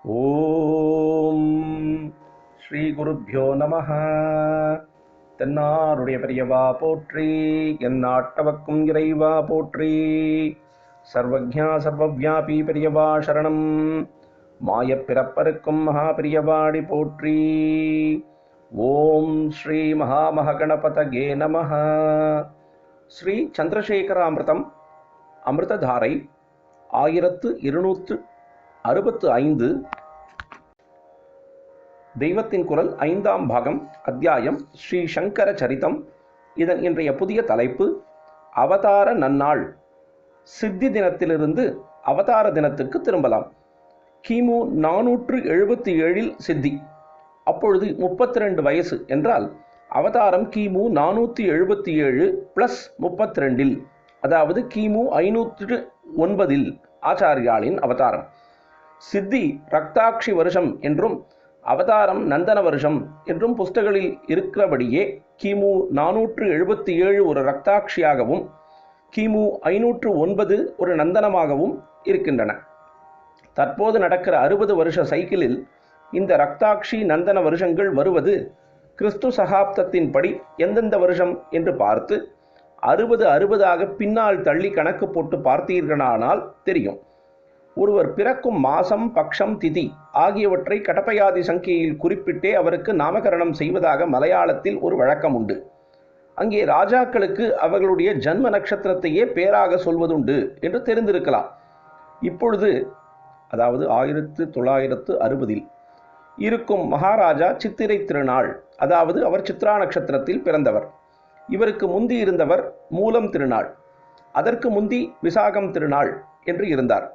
ஓம் ஸ்ரீ குருப்யோ நமஹ. தென்னாருடைய பெரியவா போற்றி, எந்நாட்டவர்க்கும் இறைவா போற்றி. சர்வஜ்ஞா சர்வவ்யாபி பெரியவா சரணம். மாயப்பிறப்பருக்கும் மகா பெரியவாடி போற்றி. ஓம் ஸ்ரீ மகாமகணபதயே நமஹ. ஸ்ரீ சந்திரசேகராமிர்தம் அமிர்ததாரை 1265 தெய்வத்தின் குரல் 5ஆம் பாகம், அத்தியாயம் ஸ்ரீ சங்கர சரிதம். இதன் இன்றைய புதிய தலைப்பு அவதார நன்னாள். சித்தி தினத்திலிருந்து அவதார தினத்துக்கு திரும்பலாம். கிமு 477 சித்தி, அப்பொழுது 32 வயசு என்றால் அவதாரம் கிமு 477 + 32, அதாவது கிமு 509 ஆச்சாரியாளின் அவதாரம். சித்தி ரக்தாட்சி வருஷம் என்றும் அவதாரம் நந்தன வருஷம் என்றும் புஸ்தகங்களில் இருக்கிறபடியே கிமு 477 ஒரு ரக்தாட்சியாகவும் கிமு 509 ஒரு நந்தனமாகவும் இருக்கின்றன. தற்போது நடக்கிற 60 வருஷ சைக்கிளில் இந்த ரக்தாட்சி நந்தன வருஷங்கள் வருவது கிறிஸ்து சகாப்தத்தின் படி எந்தெந்த வருஷம் என்று பார்த்து 60 பின்னால் தள்ளி கணக்கு போட்டு பார்த்தீர்களானால் தெரியும். ஒருவர் பிறக்கும் மாசம், பக்ஷம், திதி ஆகியவற்றை கடப்பயாதி சங்கையில் குறிப்பிட்டே அவருக்கு நாமகரணம் செய்வதாக மலையாளத்தில் ஒரு வழக்கம் உண்டு. அங்கே ராஜாக்களுக்கு அவர்களுடைய ஜன்ம நட்சத்திரத்தையே பேராக சொல்வதுண்டு என்று தெரிந்திருக்கலாம். இப்பொழுது, அதாவது 1960 இருக்கும் மகாராஜா சித்திரை திருநாள், அதாவது அவர் சித்ரா நட்சத்திரத்தில் பிறந்தவர். இவருக்கு முந்தி இருந்தவர் மூலம் திருநாள், அதற்கு முந்தி விசாகம் திருநாள் என்று இருந்தார்.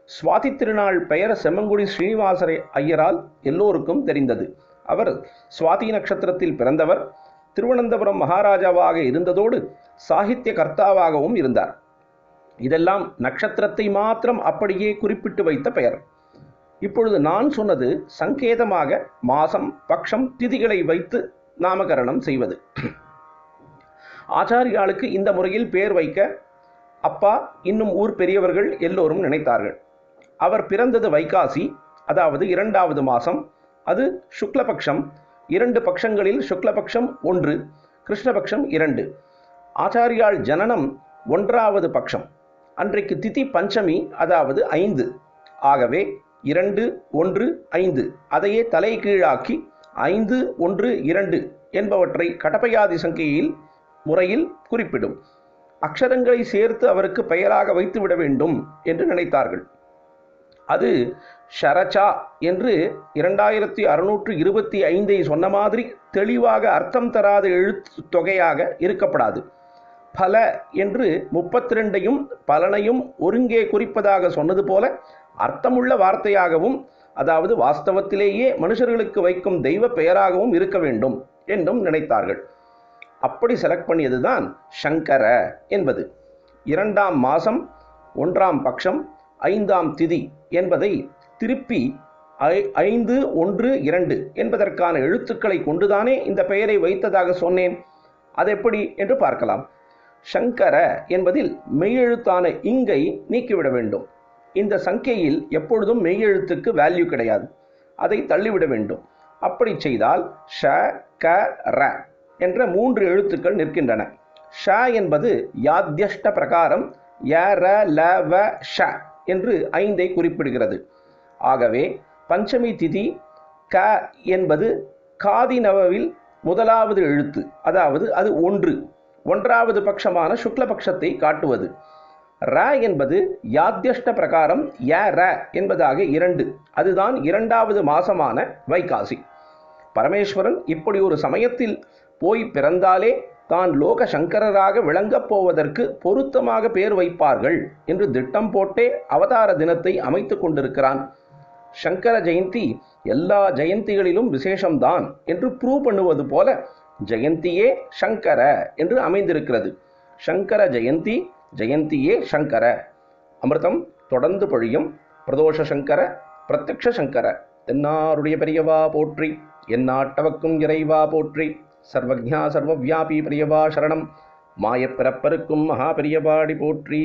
சுவாதி திருநாள் பெயர் செம்மங்குடி ஸ்ரீனிவாச ஐயரால் எல்லோருக்கும் தெரிந்தது. அவர் சுவாதி நட்சத்திரத்தில் பிறந்தவர். திருவனந்தபுரம் மகாராஜாவாக இருந்ததோடு சாகித்ய கர்த்தாவாகவும் இருந்தார். இதெல்லாம் நட்சத்திரத்தை மாத்திரம் அப்படியே குறிப்பிட்டு வைத்த பெயர். இப்பொழுது நான் சொன்னது சங்கேதமாக மாசம், பக்ஷம், திதிகளை வைத்து நாமகரணம் செய்வது. ஆச்சாரியாளுக்கு இந்த முறையில் பேர் வைக்க அப்பா இன்னும் ஊர் பெரியவர்கள் எல்லோரும் நினைத்தார்கள். அவர் பிறந்தது வைகாசி, அதாவது 2வது மாசம். அது சுக்லபக்ஷம். 2 பட்சங்களில் சுக்லபக்ஷம் 1, கிருஷ்ணபக்ஷம் 2. ஆச்சாரியாள் ஜனனம் 1வது பட்சம். அன்றைக்கு திதி பஞ்சமி, அதாவது 5. ஆகவே 2, 1, 5 அதையே தலை கீழாக்கி 5, 1, 2 என்பவற்றை கடப்பயாதி சங்கையில் முறையில் குறிப்பிடும் அக்ஷரங்களை சேர்த்து அவருக்கு பெயராக வைத்துவிட வேண்டும் என்று நினைத்தார்கள். அது ஷரச்சா என்று 2625 சொன்ன மாதிரி தெளிவாக அர்த்தம் தராத எழுத்து தொகையாக இருக்கப்படாது. பல என்று 32ஐயும் பலனையும் ஒருங்கே குறிப்பதாக சொன்னது போல அர்த்தமுள்ள வார்த்தையாகவும், அதாவது வாஸ்தவத்திலேயே மனுஷர்களுக்கு வைக்கும் தெய்வ பெயராகவும் இருக்க வேண்டும் என்றும் நினைத்தார்கள். அப்படி செலக்ட் பண்ணியதுதான் சங்கர என்பது. 2ஆம் மாசம், 1ஆம் பட்சம், 5ஆம் திதி என்பதை திருப்பி 5, 1, 2 என்பதற்கான எழுத்துக்களை கொண்டுதானே இந்த பெயரை வைத்ததாக சொன்னேன். அதெப்படி என்று பார்க்கலாம். சங்கர என்பதில் மெய்யெழுத்தான இங்கை நீக்கிவிட வேண்டும். இந்த சங்கையில் எப்பொழுதும் மெய்யெழுத்துக்கு வேல்யூ கிடையாது, அதை தள்ளிவிட வேண்டும். அப்படி செய்தால் ஷ, க, ர என்ற 3 எழுத்துக்கள் நிற்கின்றன. ஷ என்பது யாத்யஷ்ட பிரகாரம் ய, ர, ல, வ, ஷ என்று 5ஐ குறிப்பிடுகிறது. ஆகவே பஞ்சமி திதி க என்பது காதி நவவில் 1வது எழுத்து, அதாவது அது 1வது பட்சமான சுக்லபக்ஷத்தை காட்டுவது. ர என்பது யாத்யஷ்ட பிரகாரம் ய, ர என்பதாக 2, அதுதான் 2வது மாசமான வைகாசி. பரமேஸ்வரன் இப்படி ஒரு சமயத்தில் போய் பிறந்தாலே தான் லோக சங்கரராக விளங்கப் போவதற்கு பொருத்தமாக பேர் வைப்பார்கள் என்று திட்டம் போட்டே அவதார தினத்தை அமைத்து கொண்டிருக்கிறான். சங்கர ஜெயந்தி எல்லா ஜெயந்திகளிலும் விசேஷம்தான் என்று ப்ரூவ் பண்ணுவது போல ஜெயந்தியே சங்கர என்று அமைந்திருக்கிறது. சங்கர ஜெயந்தி, ஜெயந்தியே சங்கர. அமிர்தம் தொடர்ந்து பொழியும். பிரதோஷ சங்கர, பிரத்யக்ஷ சங்கர. தென்னாருடைய பெரியவா போற்றி, எந்நாட்டவர்க்கும் இறைவா போற்றி. சர்வஜ்ஞா சர்வவ்யாபி பெரியவா சரணம். மாயப்பிறப்பருக்கும் மகா பெரியவாடி போற்றி.